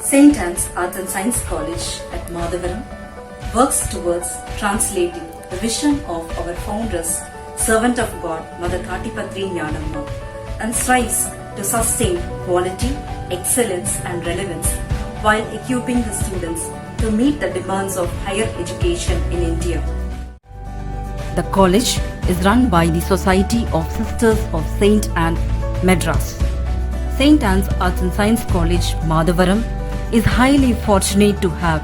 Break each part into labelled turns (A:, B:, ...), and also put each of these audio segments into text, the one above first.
A: St. Anne's Arts and Science College at Madhavaram works towards translating the vision of our founders, servant of God, Mother Kattipatri Nyanamma, and strives to sustain quality, excellence and relevance while equipping the students to meet the demands of higher education in India. The college is run by the Society of Sisters of St. Anne, Madras. St. Anne's Arts and Science College, Madhavaram, is highly fortunate to have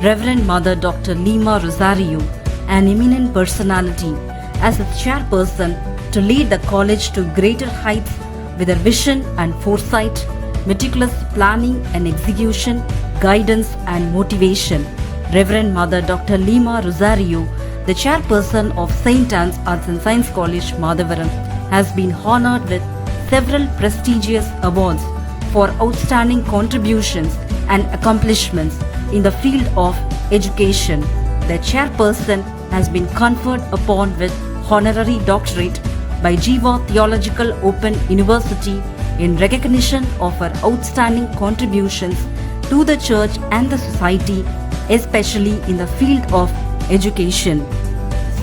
A: Reverend Mother Dr. Lima Rosario, an eminent personality, as its chairperson to lead the college to greater heights with her vision and foresight, meticulous planning and execution, guidance and motivation. Reverend Mother Dr. Lima Rosario, the chairperson of St. Anne's Arts and Science College, Madhavaram, has been honored with several prestigious awards for outstanding contributions and accomplishments in the field of education. The chairperson has been conferred upon with honorary doctorate by Jiva Theological Open University in recognition of her outstanding contributions to the church and the society, especially in the field of education.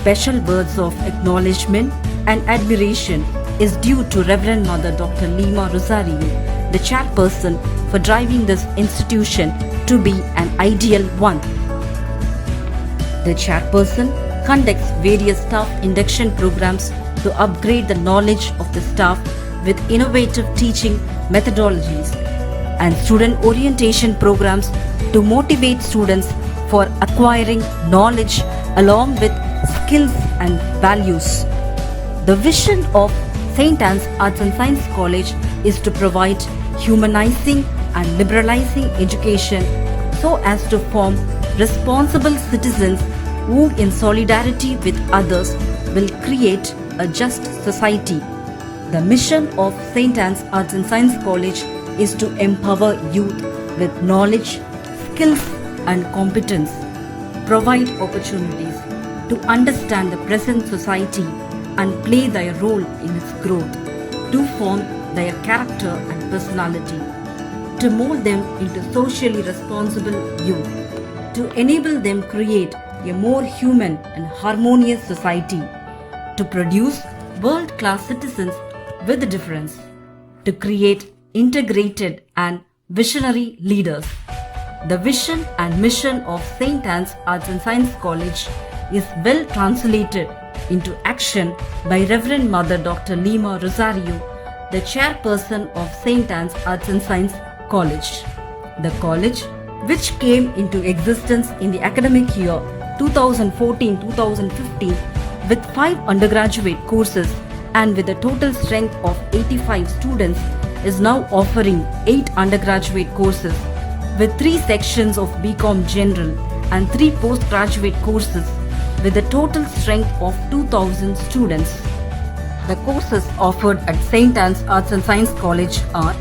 A: Special words of acknowledgement and admiration is due to Reverend Mother Dr. Lima Rosario, the chairperson, for driving this institution to be an ideal one. The chairperson conducts various staff induction programs to upgrade the knowledge of the staff with innovative teaching methodologies and student orientation programs to motivate students for acquiring knowledge along with skills and values. The vision of St. Anne's Arts and Science College is to provide humanizing and liberalizing education so as to form responsible citizens who, in solidarity with others, will create a just society. The mission of St. Anne's Arts and Science College is to empower youth with knowledge, skills and competence, provide opportunities to understand the present society and play their role in its growth, to form their character and personality, to mold them into socially responsible youth, to enable them create a more human and harmonious society, to produce world-class citizens with a difference, to create integrated and visionary leaders. The vision and mission of St. Anne's Arts and Science College is well translated into action by Reverend Mother Dr. Lima Rosario, the chairperson of St. Anne's Arts and Science College. The college, which came into existence in the academic year 2014-2015 with 5 undergraduate courses and with a total strength of 85 students, is now offering 8 undergraduate courses with 3 sections of BCom General and 3 postgraduate courses with a total strength of 2,000 students. The courses offered at St. Anne's Arts and Science College are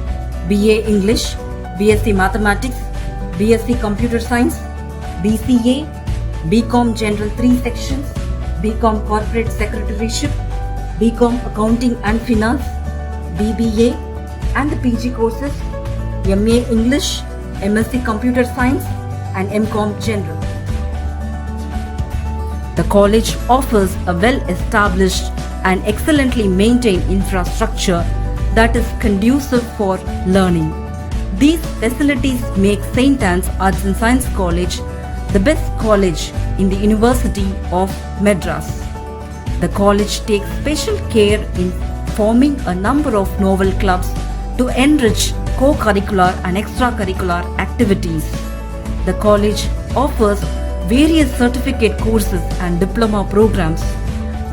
A: BA English, BSc Mathematics, BSc Computer Science, BCA, BCom General 3 sections, BCom Corporate Secretaryship, BCom Accounting and Finance, BBA, and the PG courses MA English, MSc Computer Science and MCom General. The college offers a well-established and excellently maintained infrastructure that is conducive for learning. These facilities make St. Anne's Arts and Science College the best college in the University of Madras. The college takes special care in forming a number of novel clubs to enrich co-curricular and extracurricular activities. The college offers various certificate courses and diploma programs.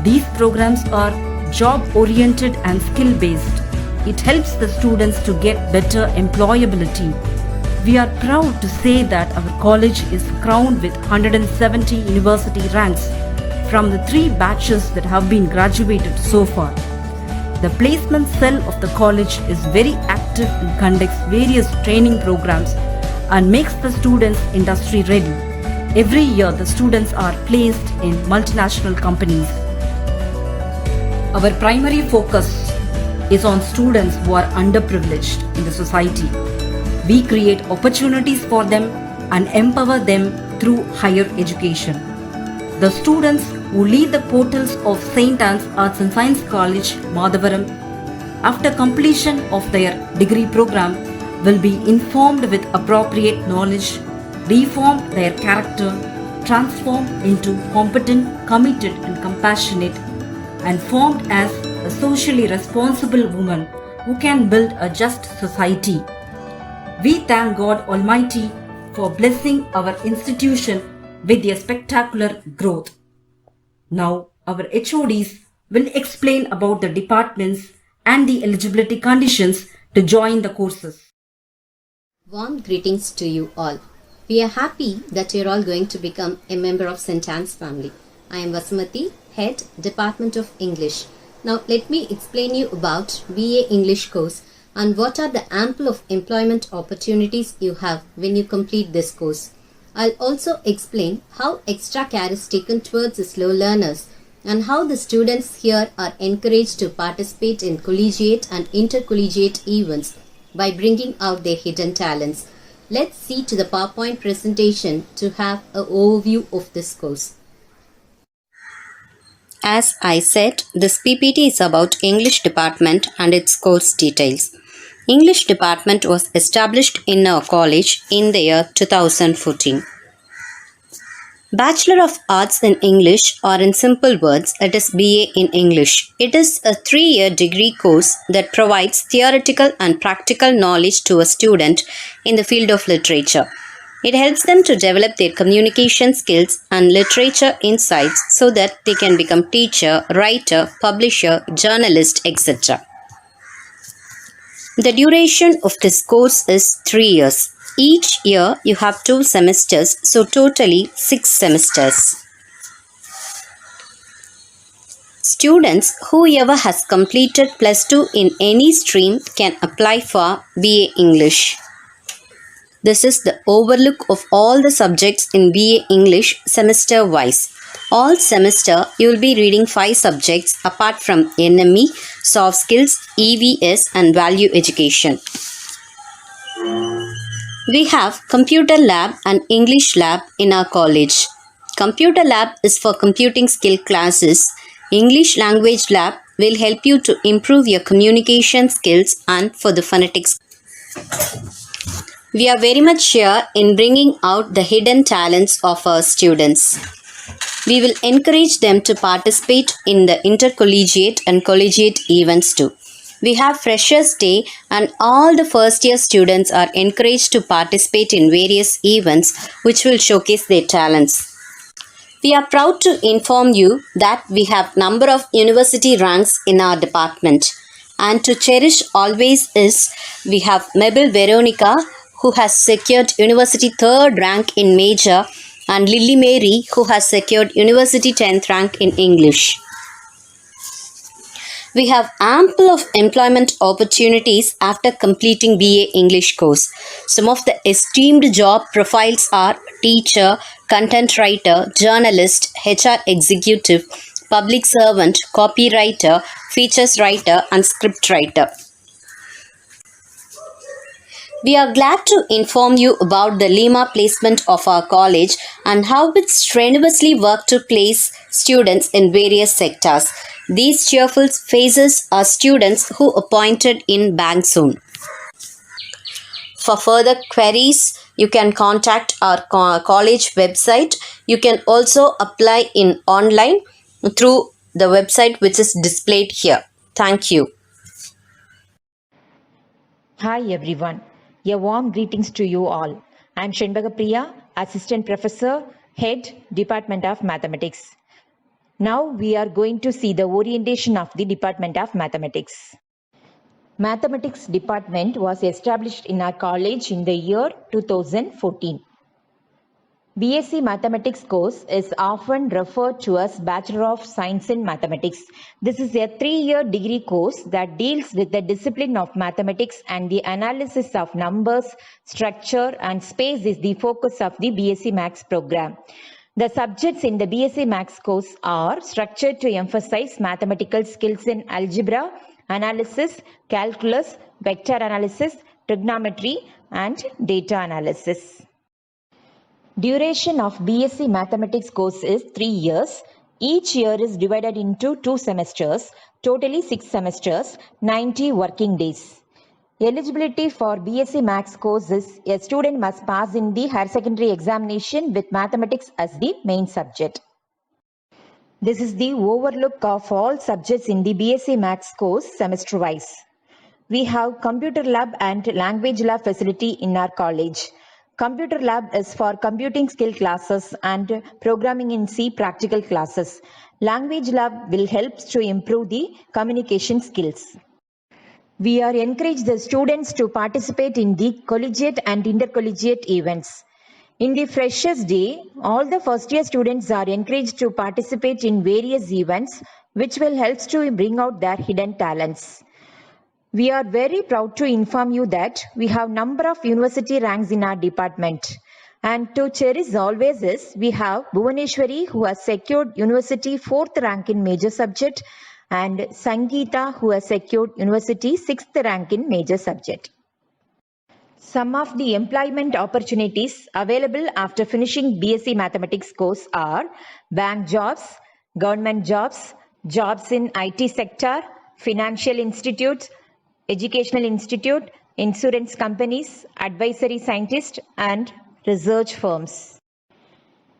A: These programs are job-oriented and skill-based. It helps the students to get better employability. We are proud to say that our college is crowned with 170 university ranks from the 3 batches that have been graduated so far. The placement cell of the college is very active and conducts various training programs and makes the students industry ready. Every year, the students are placed in multinational companies. Our primary focus is on students who are underprivileged in the society. We create opportunities for them and empower them through higher education. The students who leave the portals of St. Anne's Arts and Science College, Madhavaram, after completion of their degree program, will be informed with appropriate knowledge, reform their character, transformed into competent, committed, and compassionate, and formed as a socially responsible woman who can build a just society. We thank God Almighty for blessing our institution with a spectacular growth. Now, our HODs will explain about the departments and the eligibility conditions to join the courses.
B: Warm greetings to you all. We are happy that you are all going to become a member of St. Anne's family. I am Vasumati, Head, Department of English. Now let me explain you about BA English course and what are the ample of employment opportunities you have when you complete this course. I'll also explain how extra care is taken towards the slow learners and how the students here are encouraged to participate in collegiate and intercollegiate events by bringing out their hidden talents. Let's see to the PowerPoint presentation to have an overview of this course. As I said, this PPT is about English department and its course details. English department was established in our college in the year 2014. Bachelor of Arts in English, or in simple words, it is BA in English. It is a 3-year degree course that provides theoretical and practical knowledge to a student in the field of literature. It helps them to develop their communication skills and literature insights so that they can become teacher, writer, publisher, journalist, etc. The duration of this course is 3 years. Each year you have 2 semesters, so totally 6 semesters. Students, whoever has completed plus 2 in any stream can apply for BA English. This is the overlook of all the subjects in BA English semester wise. All semester you will be reading 5 subjects apart from NME, soft skills, EVS and value education. We have computer lab and English lab in our college. Computer lab is for computing skill classes. English language lab will help you to improve your communication skills and for the phonetics. We are very much sure in bringing out the hidden talents of our students. We will encourage them to participate in the intercollegiate and collegiate events too. We have Freshers' Day and all the first year students are encouraged to participate in various events which will showcase their talents. We are proud to inform you that we have number of university ranks in our department. And to cherish always is we have Mabel Veronica who has secured university 3rd rank in major and Lily Mary who has secured university 10th rank in English. We have ample of employment opportunities after completing BA English course. Some of the esteemed job profiles are teacher, content writer, journalist, HR executive, public servant, copywriter, features writer and script writer. We are glad to inform you about the Lima placement of our college and how it strenuously worked to place students in various sectors. These cheerful faces are students who appointed in bank zone. For further queries, you can contact our college website. You can also apply in online through the website which is displayed here. Thank you.
C: Hi everyone. A warm greetings to you all. I am Shenbaga Priya, Assistant Professor, Head, Department of Mathematics. Now we are going to see the orientation of the Department of Mathematics. Mathematics department was established in our college in the year 2014. BSc Mathematics course is often referred to as Bachelor of Science in Mathematics. This is a 3-year degree course that deals with the discipline of mathematics and the analysis of numbers, structure and space is the focus of the BSc Maths program. The subjects in the BSc Maths course are structured to emphasize mathematical skills in algebra, analysis, calculus, vector analysis, trigonometry, and data analysis. Duration of BSc Mathematics course is 3 years. Each year is divided into 2 semesters, totally 6 semesters, 90 working days. Eligibility for BSc Maths course is a student must pass in the higher secondary examination with mathematics as the main subject. This is the overlook of all subjects in the BSc Maths course semester wise. We have computer lab and language lab facility in our college. Computer lab is for computing skill classes and programming in C practical classes. Language lab will help to improve the communication skills. We are encourage the students to participate in the collegiate and intercollegiate events. In the Freshers' Day, all the first year students are encouraged to participate in various events which will help to bring out their hidden talents. We are very proud to inform you that we have number of university ranks in our department. And to cherish always is, we have Bhuvaneshwari who has secured university 4th rank in major subject and Sangeeta who has secured university 6th rank in major subject. Some of the employment opportunities available after finishing BSc Mathematics course are bank jobs, government jobs, jobs in IT sector, financial institutes, educational institute, insurance companies, advisory scientists, and research firms.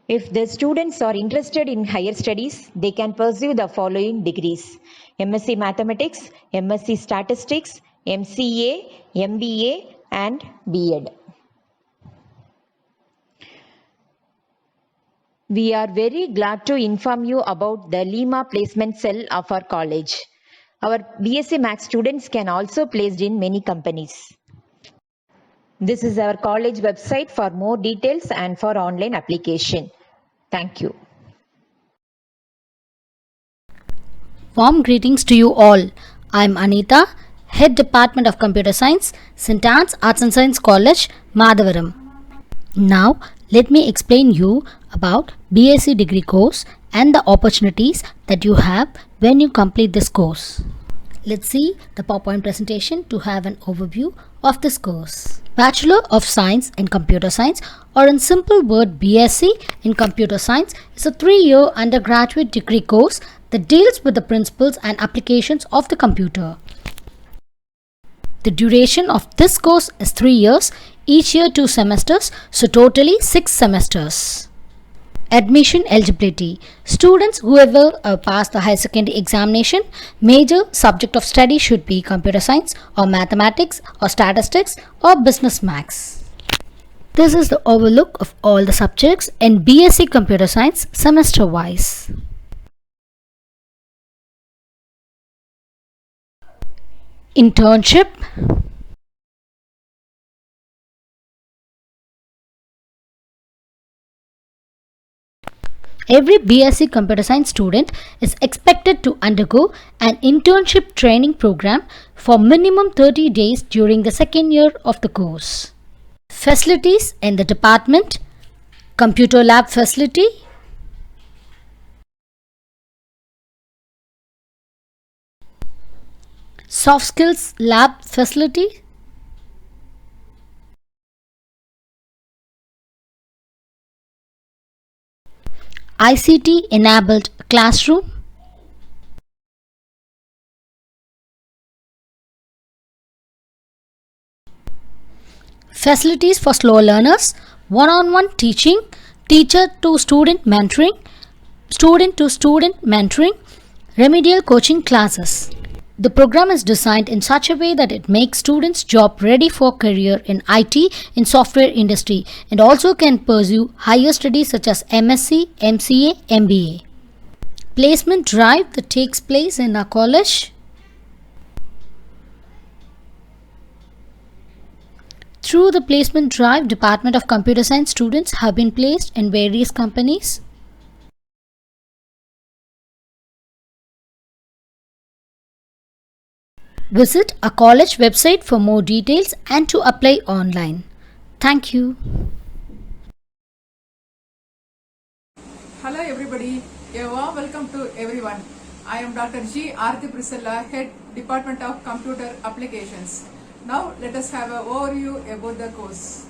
C: If the students are interested in higher studies, they can pursue the following degrees: MSc Mathematics, MSc Statistics, MCA, MBA, and B.Ed. We are very glad to inform you about the Lima placement cell of our college. Our BSc Maths students can also placed in many companies. This is our college website for more details and for online application. Thank you.
D: Warm greetings to you all. I am Anita, Head Department of Computer Science, St. Anne's Arts and Science College, Madhavaram. Now, let me explain you about BSc degree course and the opportunities that you have when you complete this course. Let's see the PowerPoint presentation to have an overview of this course. Bachelor of Science in Computer Science, or in simple word BSc in Computer Science, is a 3-year undergraduate degree course that deals with the principles and applications of the computer. The duration of this course is 3 years, each year 2 semesters, so totally 6 semesters. Admission eligibility. Students who have passed the higher secondary examination, major subject of study should be computer science or mathematics or statistics or business maths. This is the overlook of all the subjects in BSc Computer Science semester wise. Internship. Every BSc Computer Science student is expected to undergo an internship training program for minimum 30 days during the second year of the course. Facilities in the department: computer lab facility, soft skills lab facility, ICT enabled classroom, facilities for slow learners, one-on-one teaching, teacher to student mentoring, remedial coaching classes. The program is designed in such a way that it makes students job ready for career in IT in software industry and also can pursue higher studies such as MSc, MCA, MBA. Placement drive that takes place in our college. Through the placement drive, Department of Computer Science students have been placed in various companies. Visit our college website for more details and to apply online. Thank you.
E: Hello everybody, a warm welcome to everyone. I am Dr. G. Arthi Priscilla, Head Department of Computer Applications. Now let us have an overview about the course.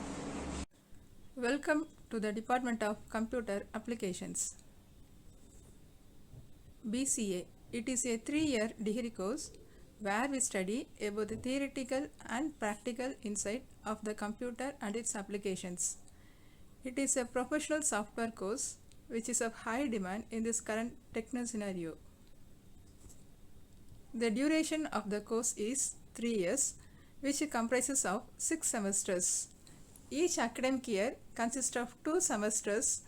E: Welcome to the Department of Computer Applications. BCA. It is a 3-year degree course where we study about the theoretical and practical insight of the computer and its applications. It is a professional software course which is of high demand in this current techno scenario. The duration of the course is 3 years, which comprises of 6 semesters. Each academic year consists of 2 semesters,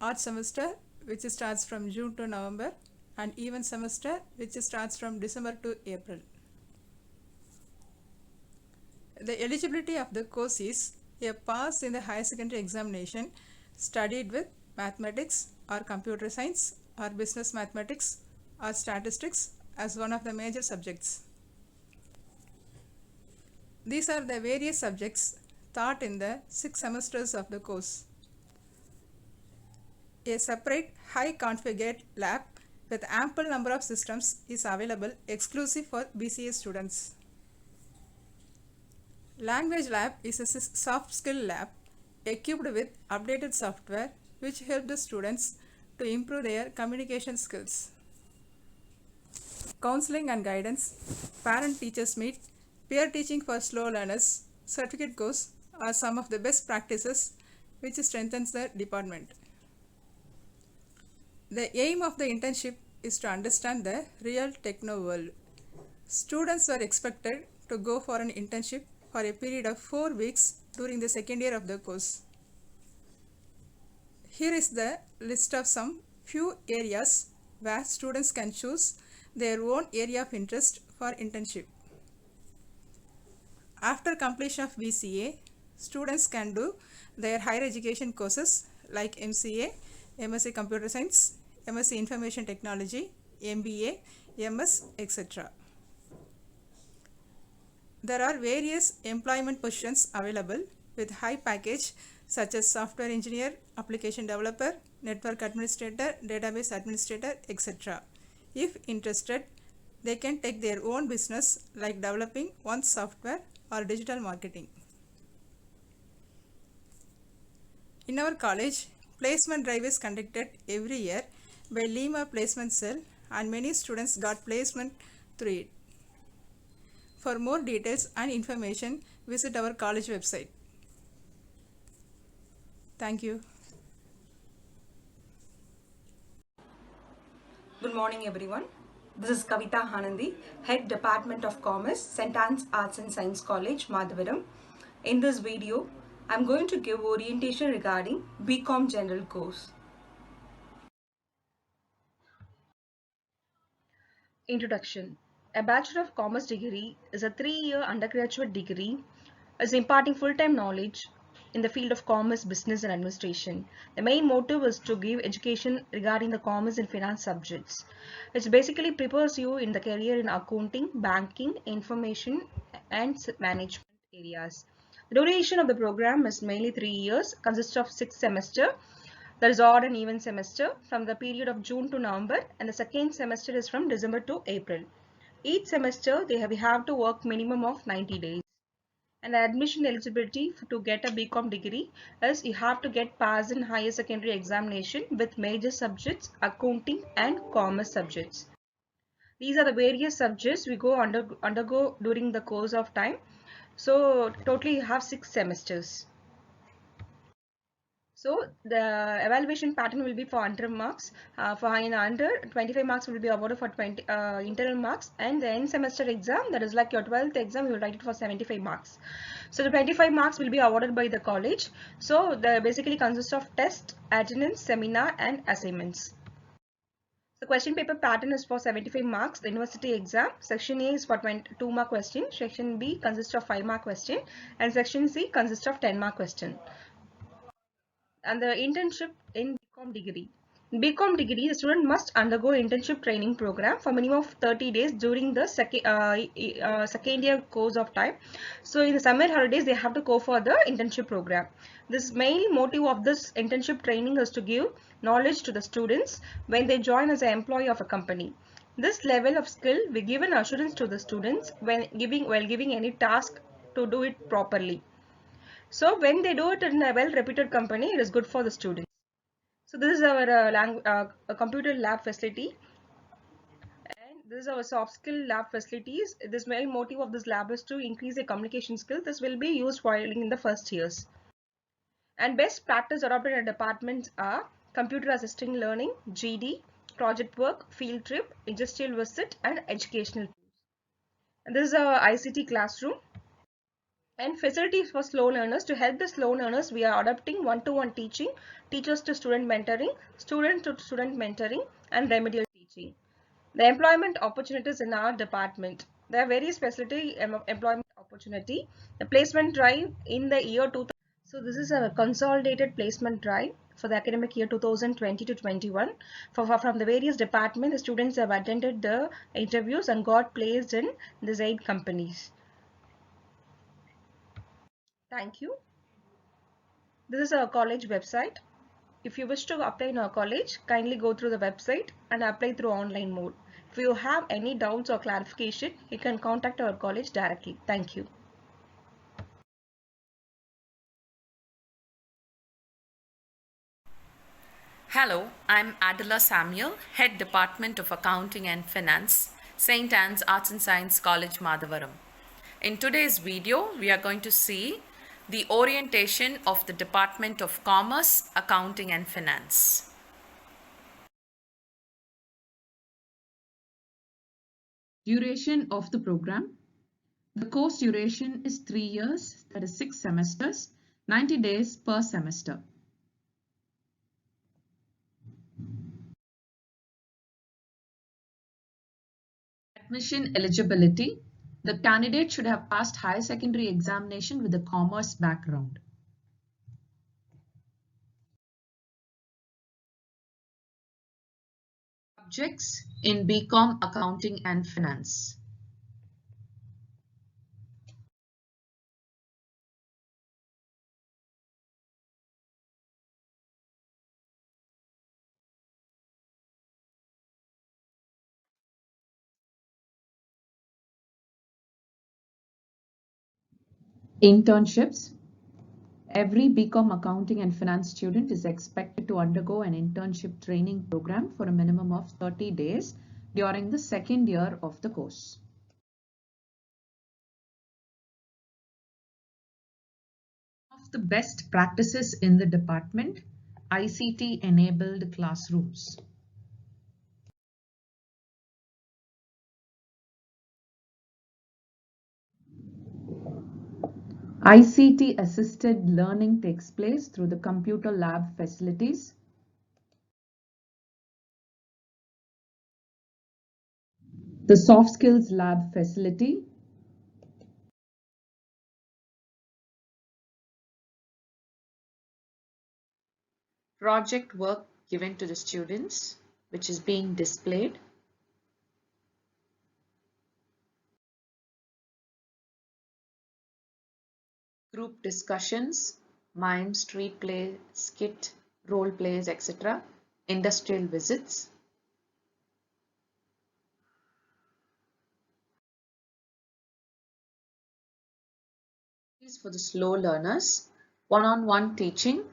E: odd semester which starts from June to November and even semester which starts from December to April. The eligibility of the course is a pass in the higher secondary examination studied with mathematics or computer science or business mathematics or statistics as one of the major subjects. These are the various subjects taught in the 6 semesters of the course. A separate high configured lab with ample number of systems is available exclusive for BCA students. Language lab is a soft skill lab equipped with updated software which help the students to improve their communication skills. Counseling and guidance, parent-teachers meet, peer teaching for slow learners, certificate course are some of the best practices which strengthens the department. The aim of the internship is to understand the real techno world. Students were expected to go for an internship for a period of 4 weeks during the second year of the course. Here is the list of some few areas where students can choose their own area of interest for internship. After completion of BCA, students can do their higher education courses like MCA, MSc Computer Science, MSc Information Technology, MBA, MS, etc. There are various employment positions available with high package such as software engineer, application developer, network administrator, database administrator, etc. If interested, they can take their own business like developing one software or digital marketing. In our college, placement drive is conducted every year by Lima Placement Cell and many students got placement through it. For more details and information, visit our college website. Thank you.
A: Good morning, everyone. This is Kavita Hanandi, Head Department of Commerce, St. Anne's Arts and Science College, Madhavaram. In this video, I'm going to give orientation regarding BCom General course. Introduction. A Bachelor of Commerce degree is a 3-year undergraduate degree is imparting full-time knowledge in the field of commerce, business and administration. The main motive is to give education regarding the commerce and finance subjects. It basically prepares you in the career in accounting, banking, information and management areas. The duration of the program is mainly 3 years, consists of 6 semesters. There is odd and even semester from the period of June to November, and the second semester is from December to April. Each semester we have to work minimum of 90 days. And the admission eligibility to get a BCom degree is you have to get pass in higher secondary examination with major subjects, accounting and commerce subjects. These are the various subjects we undergo during the course of time. So totally you have 6 semesters. So the evaluation pattern will be for under marks. For under 25 marks will be awarded for 20 internal marks, and the end semester exam, that is like your 12th exam, you will write it for 75 marks. So the 25 marks will be awarded by the college. So the basically consists of test, attendance, seminar and assignments. The question paper pattern is for 75 marks, the university exam. Section A is for 2 mark question, section B consists of 5 mark question, and section C consists of 10 mark question. And the internship in BCom degree. In BCom degree, the student must undergo internship training program for minimum of 30 days during the second year course of time. So in the summer holidays, they have to go for the internship program. This main motive of this internship training is to give knowledge to the students when they join as an employee of a company.
F: This level of skill will give an assurance to the students while giving any task to do it properly. So when they do it in a well-reputed company, it is good for the students. So this is our computer lab facility, and this is our soft skill lab facilities. This main motive of this lab is to increase the communication skill. This will be used while in the first years. And best practice adopted in departments are computer assisted learning, GD, project work, field trip, industrial visit, and educational tools. And this is our ICT classroom. And facilities for slow learners. To help the slow learners, we are adopting one-to-one teaching, teachers to student mentoring, student to student mentoring, and remedial teaching. The employment opportunities in our department. There are various facility employment opportunity. The placement drive in the year 2000. So this is a consolidated placement drive for the academic year 2020 to 21. From the various departments, the students have attended the interviews and got placed in these 8 companies. Thank you. This is our college website. If you wish to apply in our college, kindly go through the website and apply through online mode. If you have any doubts or clarification, you can contact our college directly. Thank you.
G: Hello, I'm Adela Samuel, Head Department of Accounting and Finance, St. Anne's Arts and Science College, Madhavaram. In today's video, we are going to see the orientation of the Department of Commerce, Accounting and Finance.
H: Duration of the program. The course duration is 3 years, that is 6 semesters, 90 days per semester. Admission eligibility. The candidate should have passed higher secondary examination with a commerce background. Subjects in BCom Accounting and Finance. Internships. Every BCom Accounting and Finance student is expected to undergo an internship training program for a minimum of 30 days during the second year of the course. Of the best practices in the department, ICT enabled classrooms. ICT assisted learning takes place through the computer lab facilities. The soft skills lab facility. Project work given to the students, which is being displayed. Group discussions, mime, street play, skit, role plays, etc. Industrial visits. For the slow learners, one-on-one teaching,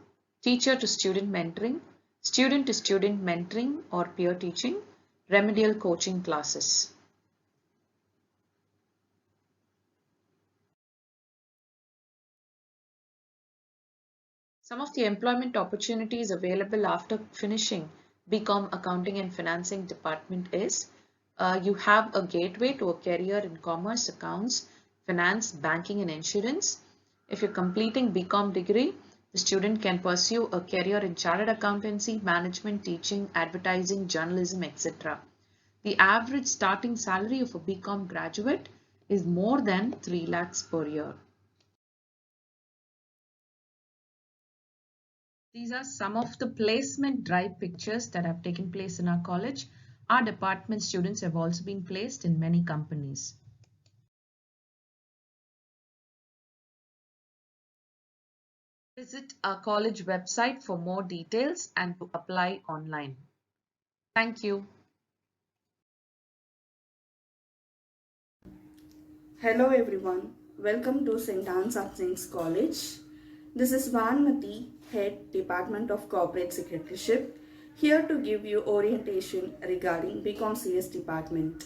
H: teacher to student mentoring, student to student mentoring or peer teaching, remedial coaching classes. Some of the employment opportunities available after finishing BCom Accounting and Financing department is you have a gateway to a career in commerce, accounts, finance, banking and insurance. If you're completing BCom degree, the student can pursue a career in chartered accountancy, management, teaching, advertising, journalism, etc. The average starting salary of a BCom graduate is more than 3 lakhs per year. These are some of the placement drive pictures that have taken place in our college. Our department students have also been placed in many companies. Visit our college website for more details and to apply online. Thank you.
I: Hello everyone, welcome to St. Anne's Arts Science College. This is Vanmati, Head Department of Corporate Secretaryship, here to give you orientation regarding BCom CS department.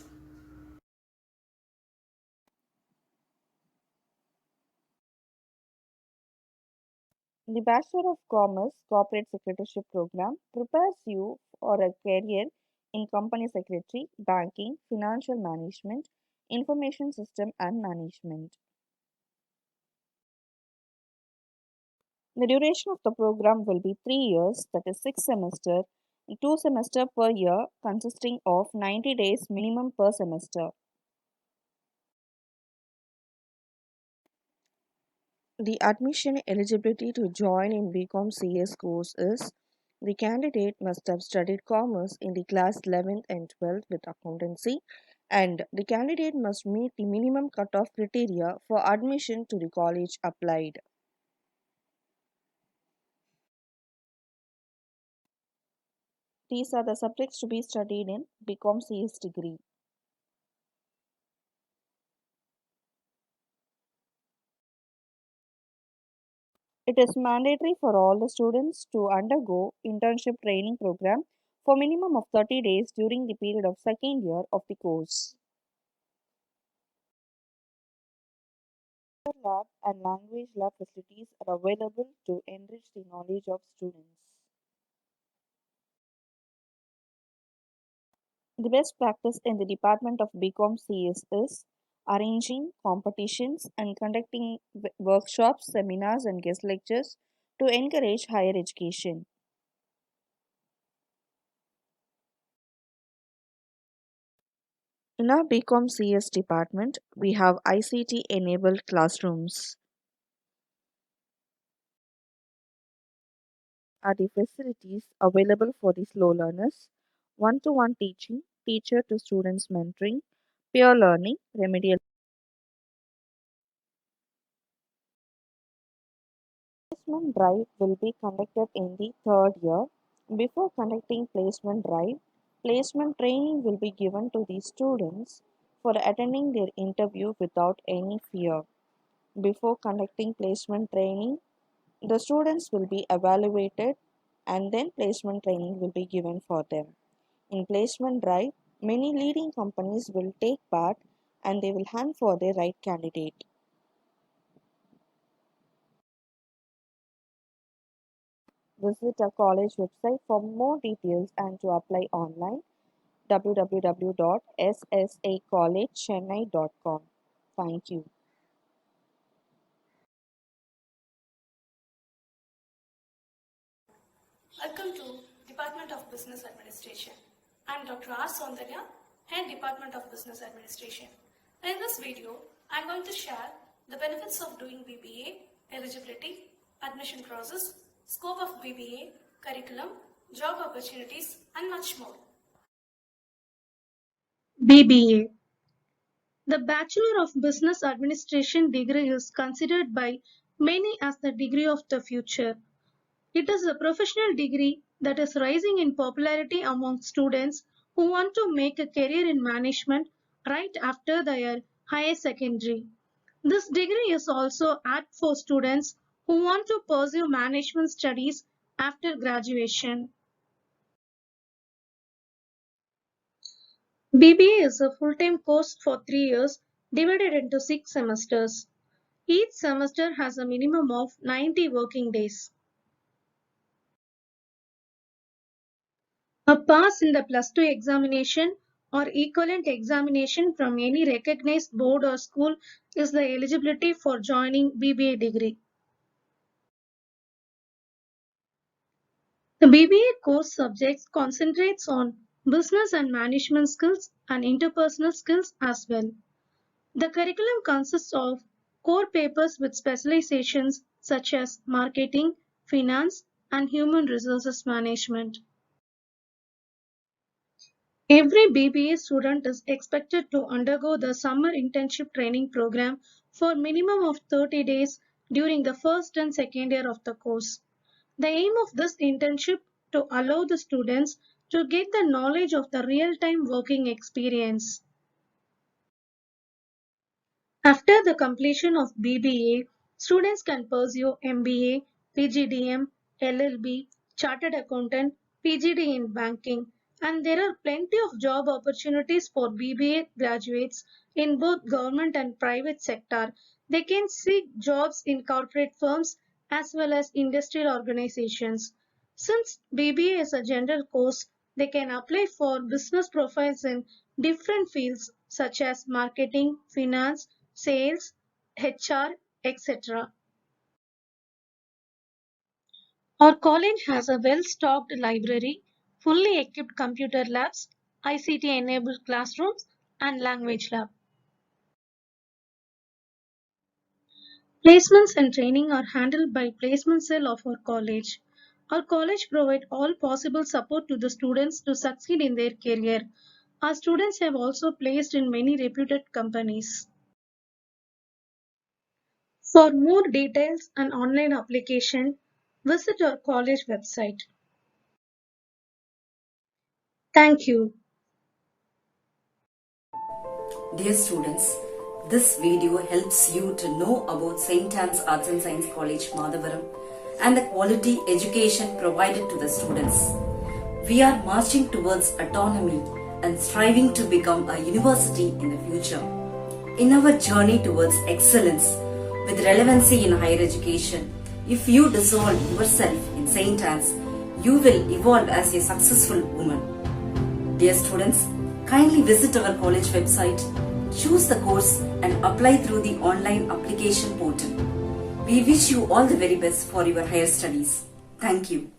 J: The Bachelor of Commerce Corporate Secretaryship program prepares you for a career in company secretary, banking, financial management, information system and management. The duration of the program will be 3 years, that is 6 semesters, 2 semesters per year consisting of 90 days minimum per semester. The admission eligibility to join in BCom CS course is the candidate must have studied commerce in the class 11th and 12th with accountancy, and the candidate must meet the minimum cutoff criteria for admission to the college applied. These are the subjects to be studied in BCom CS degree. It is mandatory for all the students to undergo internship training program for minimum of 30 days during the period of second year of the course. Lab and language lab facilities are available to enrich the knowledge of students. The best practice in the Department of BCom CS is arranging competitions and conducting workshops, seminars, and guest lectures to encourage higher education. In our BCom CS department, we have ICT enabled classrooms. Are the facilities available for the slow learners, one-to-one teaching, teacher to students mentoring, peer learning, remedial. Placement drive will be conducted in the third year. Before conducting placement drive, placement training will be given to the students for attending their interview without any fear. Before conducting placement training, the students will be evaluated and then placement training will be given for them. In placement drive, many leading companies will take part and they will hunt for the right candidate. Visit our college website for more details and to apply online www.ssacollegechennai.com. Thank you.
K: Welcome to Department of Business Administration. I am Dr. R. Soundarya, Head Department of Business Administration. In this video, I am going to share the benefits of doing BBA, eligibility, admission process, scope of BBA, curriculum, job opportunities, and much more.
L: BBA. The Bachelor of Business Administration degree is considered by many as the degree of the future. It is a professional degree that is rising in popularity among students who want to make a career in management right after their higher secondary. This degree is also apt for students who want to pursue management studies after graduation. BBA is a full-time course for 3 years divided into 6 semesters. Each semester has a minimum of 90 working days. A pass in the plus 2 examination or equivalent examination from any recognized board or school is the eligibility for joining BBA degree. The BBA course subjects concentrates on business and management skills and interpersonal skills as well. The curriculum consists of core papers with specializations such as marketing, finance, and human resources management. Every BBA student is expected to undergo the summer internship training program for minimum of 30 days during the first and second year of the course. The aim of this internship to allow the students to get the knowledge of the real-time working experience. After the completion of BBA, students can pursue MBA, PGDM, LLB, Chartered Accountant, PGD in banking, and there are plenty of job opportunities for BBA graduates in both government and private sector. They can seek jobs in corporate firms as well as industrial organizations. Since BBA is a general course, they can apply for business profiles in different fields such as marketing, finance, sales, HR, etc. Our college has a well-stocked library, fully equipped computer labs, ICT-enabled classrooms, and language lab. Placements and training are handled by placement cell of our college. Our college provides all possible support to the students to succeed in their career. Our students have also placed in many reputed companies. For more details and online application, visit our college website. Thank you.
A: Dear students, this video helps you to know about St. Anne's Arts and Science College, Madhavaram, and the quality education provided to the students. We are marching towards autonomy and striving to become a university in the future. In our journey towards excellence with relevancy in higher education, if you dissolve yourself in St. Anne's, you will evolve as a successful woman. Dear students, kindly visit our college website, choose the course and apply through the online application portal. We wish you all the very best for your higher studies. Thank you.